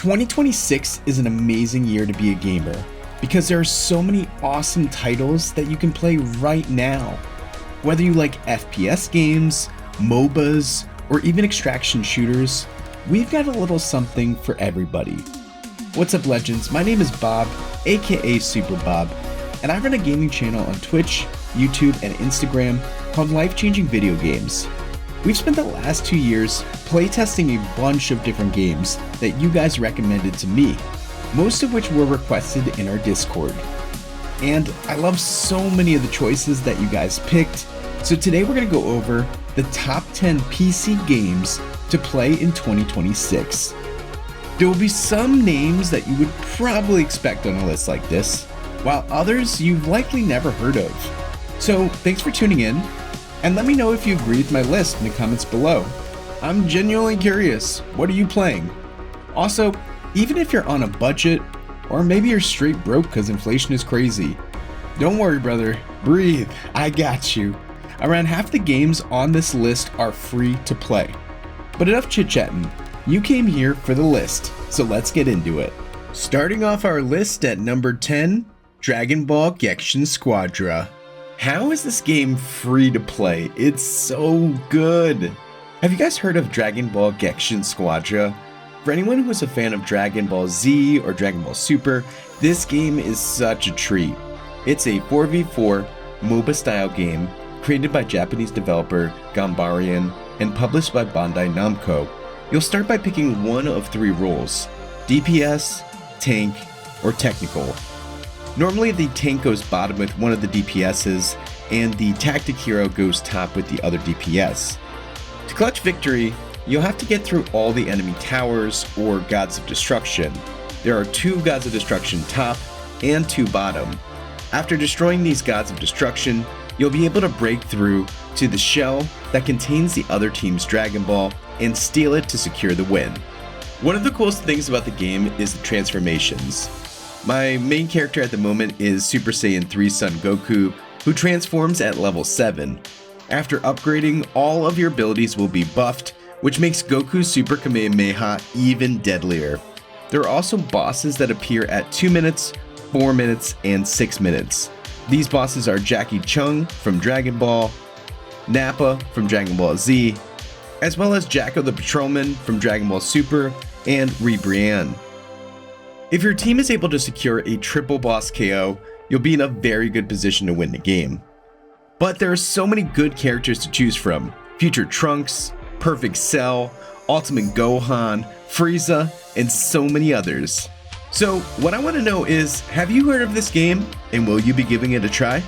2026 is an amazing year to be a gamer because there are so many awesome titles that you can play right now. Whether you like FPS games, MOBAs, or even extraction shooters, we've got a little something for everybody. What's up, legends? My name is Bob, aka Super Bob, and I run a gaming channel on Twitch, YouTube, and Instagram called Life Changing Video Games. We've spent the last 2 years playtesting a bunch of different games that you guys recommended to me, most of which were requested in our Discord. And I love so many of the choices that you guys picked, so today we're going to go over the top 10 PC games to play in 2026. There will be some names that you would probably expect on a list like this, while others you've likely never heard of. So thanks for tuning in, and let me know if you agree with my list in the comments below. I'm genuinely curious, what are you playing? Also, even if you're on a budget, or maybe you're straight broke because inflation is crazy, don't worry, brother, breathe, I got you. Around half the games on this list are free to play. But enough chit-chatting, you came here for the list, so let's get into it. Starting off our list at number 10, Dragon Ball Gekishin Squdra. How is this game free to play? It's so good! Have you guys heard of Dragon Ball Gekishin Squdra? For anyone who is a fan of Dragon Ball Z or Dragon Ball Super, this game is such a treat. It's a 4v4 MOBA style game created by Japanese developer Ganbarian and published by Bandai Namco. You'll start by picking one of 3 roles: DPS, tank, or technical. Normally the tank goes bottom with one of the DPSs, and the tactic hero goes top with the other DPS. To clutch victory, you'll have to get through all the enemy towers or Gods of Destruction. There are 2 Gods of Destruction top and 2 bottom. After destroying these Gods of Destruction, you'll be able to break through to the shell that contains the other team's Dragon Ball and steal it to secure the win. One of the coolest things about the game is the transformations. My main character at the moment is Super Saiyan 3 Son Goku, who transforms at level 7. After upgrading, all of your abilities will be buffed, which makes Goku's Super Kamehameha even deadlier. There are also bosses that appear at 2 minutes, 4 minutes, and 6 minutes. These bosses are Jackie Chung from Dragon Ball, Nappa from Dragon Ball Z, as well as Jacko the Patrolman from Dragon Ball Super, and Ribrianne. If your team is able to secure a triple boss KO, you'll be in a very good position to win the game. But there are so many good characters to choose from: Future Trunks, Perfect Cell, Ultimate Gohan, Frieza, and so many others. So what I want to know is, have you heard of this game, and will you be giving it a try?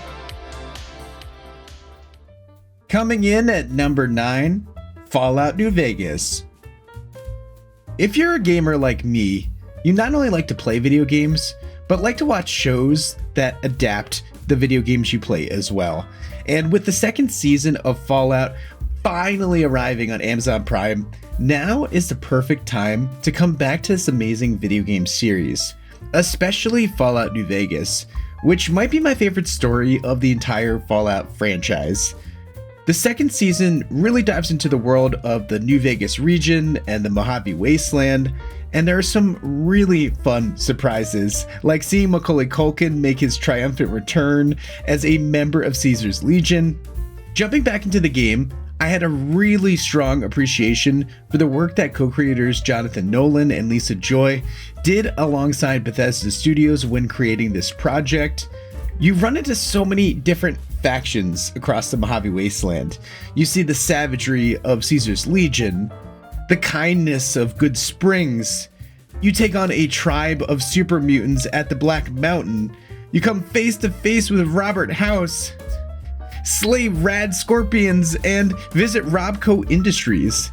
Coming in at number 9, Fallout New Vegas. If you're a gamer like me, you not only like to play video games, but like to watch shows that adapt the video games you play as well. And with the 2nd season of Fallout finally arriving on Amazon Prime, now is the perfect time to come back to this amazing video game series, especially Fallout New Vegas, which might be my favorite story of the entire Fallout franchise. The 2nd season really dives into the world of the New Vegas region and the Mojave Wasteland, and there are some really fun surprises, like seeing Macaulay Culkin make his triumphant return as a member of Caesar's Legion. Jumping back into the game, I had a really strong appreciation for the work that co-creators Jonathan Nolan and Lisa Joy did alongside Bethesda Studios when creating this project. You run into so many different factions across the Mojave Wasteland. You see the savagery of Caesar's Legion, the kindness of Good Springs. You take on a tribe of super mutants at the Black Mountain. You come face to face with Robert House, slay rad scorpions, and visit R.E.P.O Industries.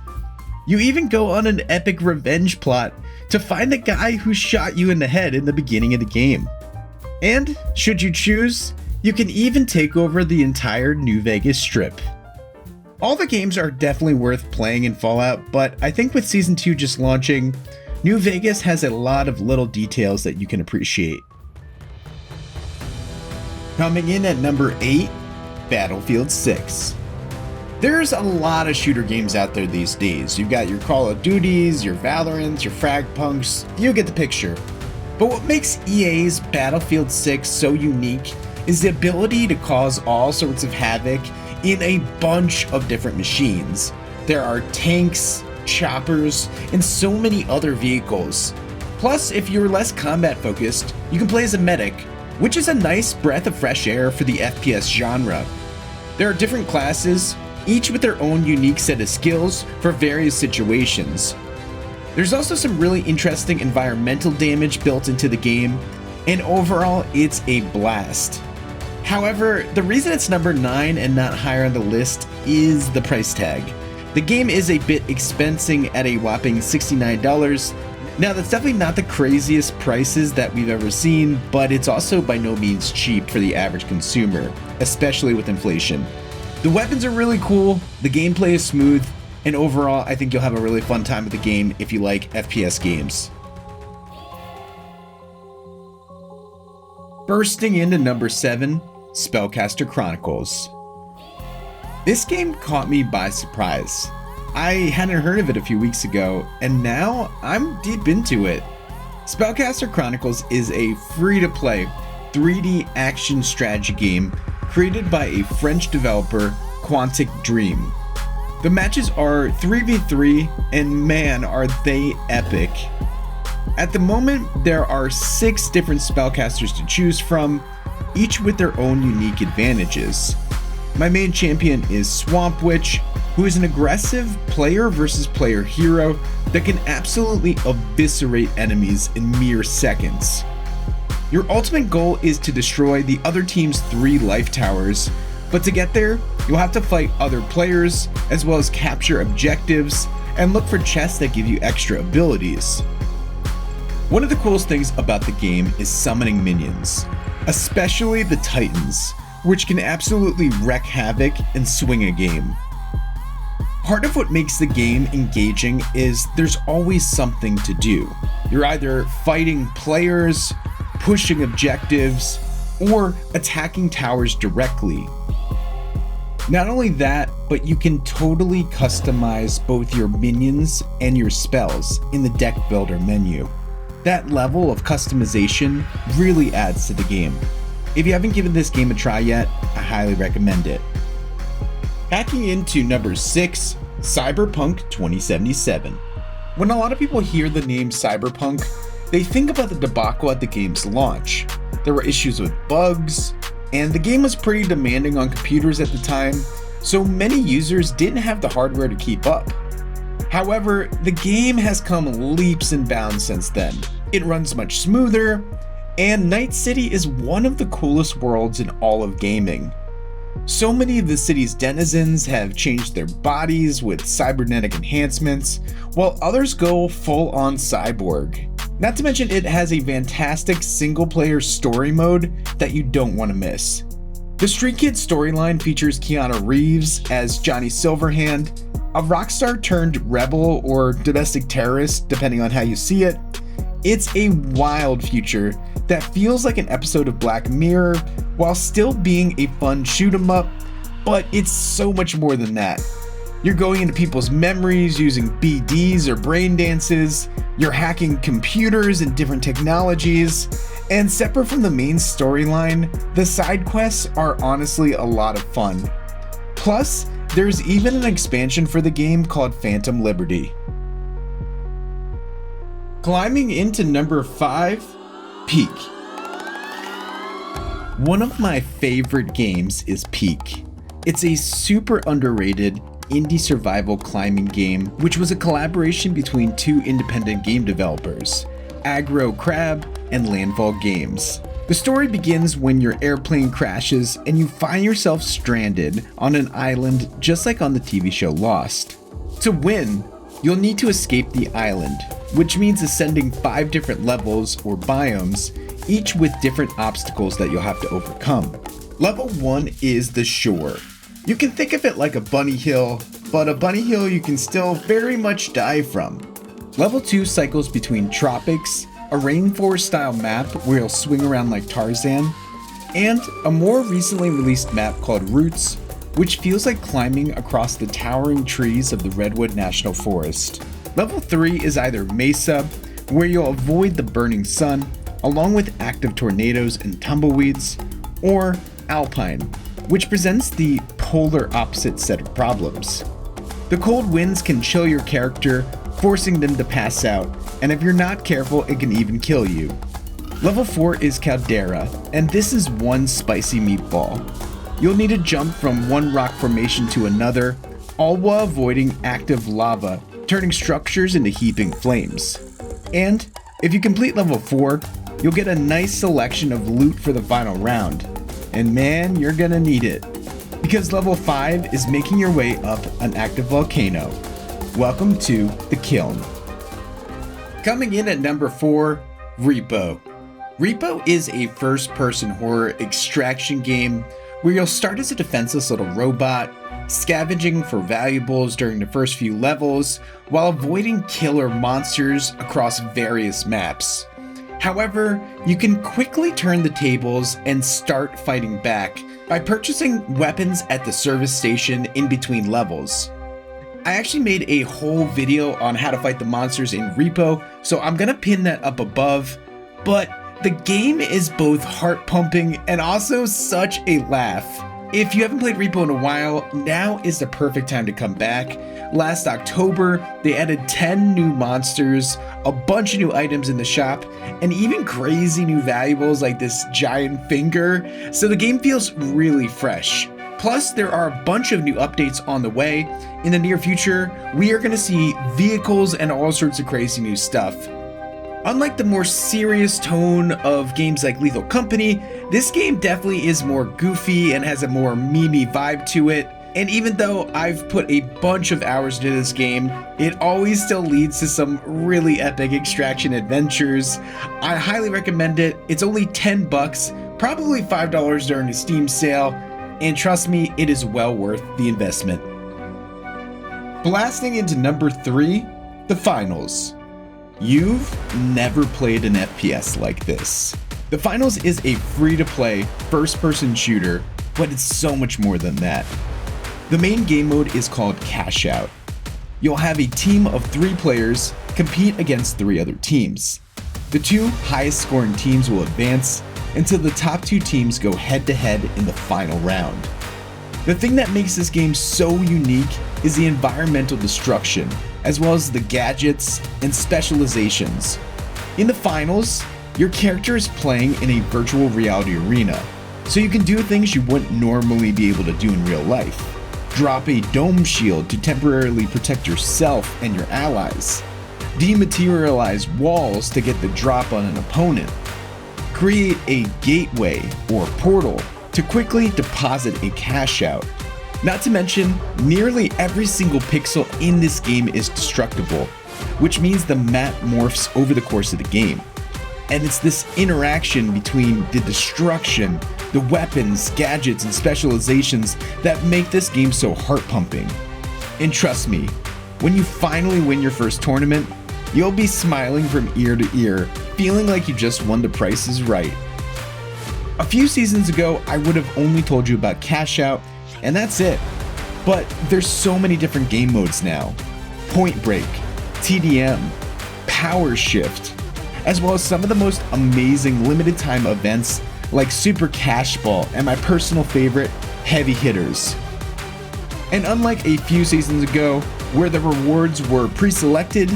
You even go on an epic revenge plot to find the guy who shot you in the head in the beginning of the game. And, should you choose, you can even take over the entire New Vegas Strip. All the games are definitely worth playing in Fallout, but I think with Season 2 just launching, New Vegas has a lot of little details that you can appreciate. Coming in at number 8, Battlefield 6. There's a lot of shooter games out there these days. You've got your Call of Duties, your Valorants, your Fragpunks, you get the picture. But what makes EA's Battlefield 6 so unique is the ability to cause all sorts of havoc in a bunch of different machines. There are tanks, choppers, and so many other vehicles. Plus, if you're less combat focused, you can play as a medic, which is a nice breath of fresh air for the FPS genre. There are different classes, each with their own unique set of skills for various situations. There's also some really interesting environmental damage built into the game, and overall, it's a blast. However, the reason it's number 9 and not higher on the list is the price tag. The game is a bit expensing at a whopping $69. Now, that's definitely not the craziest prices that we've ever seen, but it's also by no means cheap for the average consumer, especially with inflation. The weapons are really cool, the gameplay is smooth, and overall, I think you'll have a really fun time with the game if you like FPS games. Bursting into number 7, Spellcaster Chronicles. This game caught me by surprise. I hadn't heard of it a few weeks ago, and now I'm deep into it. Spellcaster Chronicles is a free-to-play 3D action strategy game created by a French developer, Quantic Dream. The matches are 3v3, and man, are they epic. At the moment, there are 6 different spellcasters to choose from, each with their own unique advantages. My main champion is Swamp Witch, who is an aggressive player versus player hero that can absolutely eviscerate enemies in mere seconds. Your ultimate goal is to destroy the other team's 3 life towers, but to get there, you'll have to fight other players, as well as capture objectives, and look for chests that give you extra abilities. One of the coolest things about the game is summoning minions, especially the Titans, which can absolutely wreak havoc and swing a game. Part of what makes the game engaging is there's always something to do. You're either fighting players, pushing objectives, or attacking towers directly. Not only that, but you can totally customize both your minions and your spells in the deck builder menu. That level of customization really adds to the game. If you haven't given this game a try yet, I highly recommend it. Hacking into number 6, Cyberpunk 2077. When a lot of people hear the name Cyberpunk, they think about the debacle at the game's launch. There were issues with bugs, and the game was pretty demanding on computers at the time, so many users didn't have the hardware to keep up. However, the game has come leaps and bounds since then. It runs much smoother, and Night City is one of the coolest worlds in all of gaming. So many of the city's denizens have changed their bodies with cybernetic enhancements, while others go full-on cyborg. Not to mention it has a fantastic single-player story mode that you don't want to miss. The Street Kids storyline features Keanu Reeves as Johnny Silverhand, a rockstar turned rebel or domestic terrorist, depending on how you see it. It's a wild future that feels like an episode of Black Mirror while still being a fun shoot 'em up, but it's so much more than that. You're going into people's memories using BDs or brain dances, you're hacking computers and different technologies, and separate from the main storyline, the side quests are honestly a lot of fun. Plus, there's even an expansion for the game called Phantom Liberty. Climbing into number 5, Peak. One of my favorite games is Peak. It's a super underrated indie survival climbing game, which was a collaboration between 2 independent game developers, Aggro Crab and Landfall Games. The story begins when your airplane crashes and you find yourself stranded on an island just like on the TV show Lost. To win, you'll need to escape the island, which means ascending 5 different levels or biomes, each with different obstacles that you'll have to overcome. Level 1 is the shore. You can think of it like a bunny hill, but a bunny hill you can still very much die from. Level 2 cycles between tropics, a rainforest style map where you'll swing around like Tarzan, and a more recently released map called Roots, which feels like climbing across the towering trees of the Redwood National Forest. Level 3 is either Mesa, where you'll avoid the burning sun, along with active tornadoes and tumbleweeds, or Alpine, which presents the polar opposite set of problems. The cold winds can chill your character, forcing them to pass out, and if you're not careful, it can even kill you. Level 4 is Caldera, and this is one spicy meatball. You'll need to jump from one rock formation to another, all while avoiding active lava, turning structures into heaping flames. And if you complete level 4, you'll get a nice selection of loot for the final round. And man, you're gonna need it, because level 5 is making your way up an active volcano. Welcome to the Kiln. Coming in at number 4, R.E.P.O. R.E.P.O is a first-person horror extraction game where you'll start as a defenseless little robot, scavenging for valuables during the first few levels while avoiding killer monsters across various maps. However, you can quickly turn the tables and start fighting back by purchasing weapons at the service station in between levels. I actually made a whole video on how to fight the monsters in R.E.P.O, so I'm gonna pin that up above, but the game is both heart-pumping and also such a laugh. If you haven't played R.E.P.O in a while, now is the perfect time to come back. Last October, they added 10 new monsters, a bunch of new items in the shop, and even crazy new valuables like this giant finger, so the game feels really fresh. Plus, there are a bunch of new updates on the way. In the near future, we are going to see vehicles and all sorts of crazy new stuff. Unlike the more serious tone of games like Lethal Company, this game definitely is more goofy and has a more memey vibe to it. And even though I've put a bunch of hours into this game, it always still leads to some really epic extraction adventures. I highly recommend it. It's only $10, probably $5 during a Steam sale, and trust me, it is well worth the investment. Blasting into number 3, the finals. You've never played an FPS like this. The Finals is a free-to-play, first-person shooter, but it's so much more than that. The main game mode is called Cash Out. You'll have a team of 3 players compete against 3 other teams. The 2 highest scoring teams will advance until the top 2 teams go head-to-head in the final round. The thing that makes this game so unique is the environmental destruction, as well as the gadgets and specializations. In the finals, your character is playing in a virtual reality arena, so you can do things you wouldn't normally be able to do in real life. Drop a dome shield to temporarily protect yourself and your allies. Dematerialize walls to get the drop on an opponent. Create a gateway or portal to quickly deposit a cash out. Not to mention, nearly every single pixel in this game is destructible, which means the map morphs over the course of the game. And it's this interaction between the destruction, the weapons, gadgets, and specializations that make this game so heart-pumping. And trust me, when you finally win your first tournament, you'll be smiling from ear to ear, feeling like you just won The Price is Right. A few seasons ago, I would have only told you about Cash Out, and that's it. But there's so many different game modes now. Point Break, TDM, Power Shift, as well as some of the most amazing limited time events like Super Cash Ball and my personal favorite, Heavy Hitters. And unlike a few seasons ago, where the rewards were pre-selected,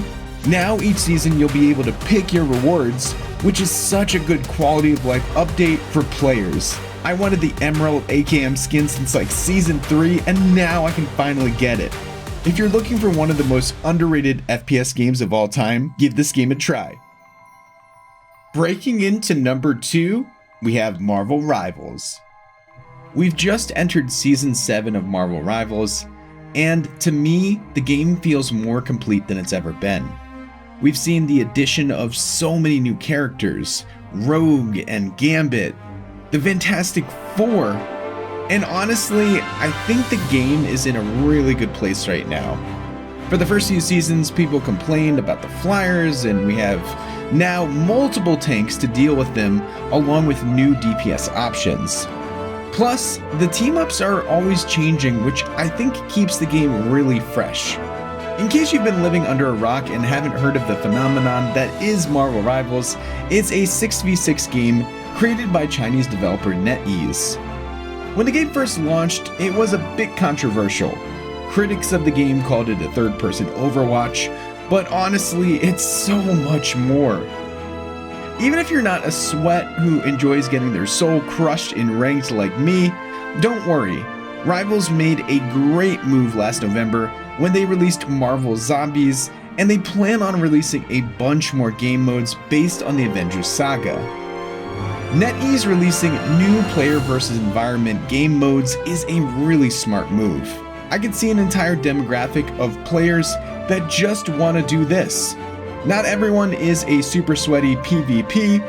now each season you'll be able to pick your rewards, which is such a good quality of life update for players. I wanted the Emerald AKM skin since like season 3, and now I can finally get it. If you're looking for one of the most underrated FPS games of all time, give this game a try. Breaking into number 2, we have Marvel Rivals. We've just entered season 7 of Marvel Rivals, and to me, the game feels more complete than it's ever been. We've seen the addition of so many new characters, Rogue and Gambit, the Fantastic Four, and honestly, I think the game is in a really good place right now. For the first few seasons, people complained about the flyers, and we have now multiple tanks to deal with them, along with new DPS options. Plus, the team-ups are always changing, which I think keeps the game really fresh. In case you've been living under a rock and haven't heard of the phenomenon that is Marvel Rivals, it's a 6v6 game created by Chinese developer NetEase. When the game first launched, it was a bit controversial. Critics of the game called it a third-person Overwatch, but honestly, it's so much more. Even if you're not a sweat who enjoys getting their soul crushed in ranked like me, don't worry. Rivals made a great move last November when they released Marvel Zombies, and they plan on releasing a bunch more game modes based on the Avengers saga. NetEase releasing new player versus environment game modes is a really smart move. I could see an entire demographic of players that just want to do this. Not everyone is a super sweaty PvP,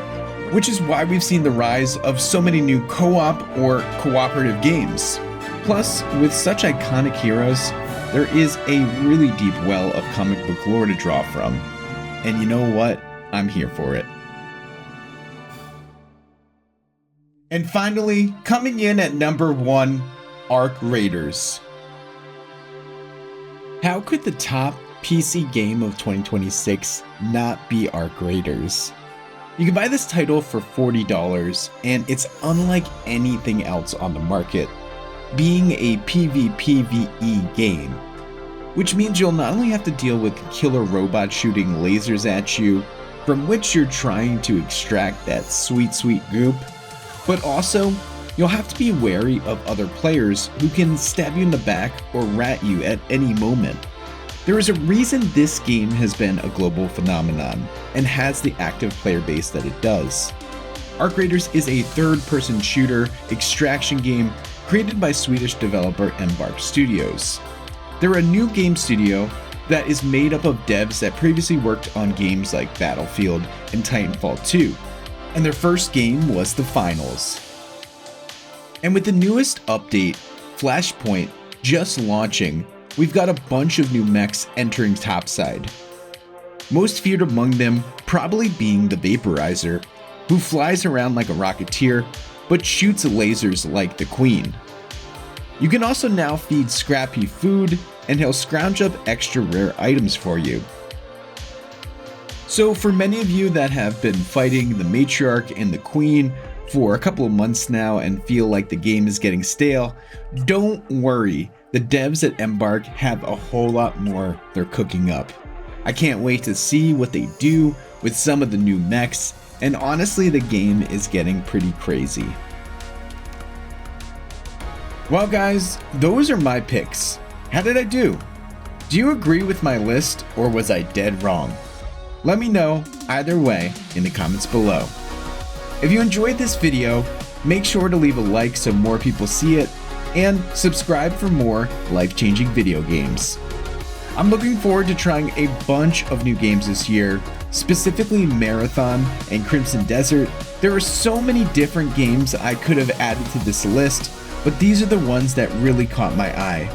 which is why we've seen the rise of so many new co-op or cooperative games. Plus, with such iconic heroes, there is a really deep well of comic book lore to draw from. And you know what? I'm here for it. And finally, coming in at number 1, Arc Raiders. How could the top PC game of 2026 not be Arc Raiders? You can buy this title for $40, and it's unlike anything else on the market, being a PvPvE game, which means you'll not only have to deal with killer robots shooting lasers at you, from which you're trying to extract that sweet goop, but also you'll have to be wary of other players who can stab you in the back or rat you at any moment. There is a reason this game has been a global phenomenon and has the active player base that it does. Arc Raiders is a third-person shooter extraction game created by Swedish developer Embark Studios. They're a new game studio that is made up of devs that previously worked on games like Battlefield and Titanfall 2, and their first game was The Finals. And with the newest update, Flashpoint, just launching, we've got a bunch of new mechs entering topside. Most feared among them probably being the Vaporizer, who flies around like a rocketeer, but shoots lasers like the Queen. You can also now feed Scrappy food, and he'll scrounge up extra rare items for you. So for many of you that have been fighting the Matriarch and the Queen for a couple of months now and feel like the game is getting stale, don't worry. The devs at Embark have a whole lot more they're cooking up. I can't wait to see what they do with some of the new mechs, and honestly the game is getting pretty crazy. Well guys, those are my picks. How did I do? Do you agree with my list, or was I dead wrong? Let me know either way in the comments below. If you enjoyed this video, make sure to leave a like so more people see it, and subscribe for more life-changing video games. I'm looking forward to trying a bunch of new games this year, specifically Marathon and Crimson Desert. There are so many different games I could have added to this list, but these are the ones that really caught my eye.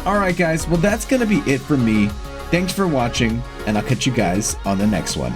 Alright guys, well that's gonna be it for me. Thanks for watching, and I'll catch you guys on the next one.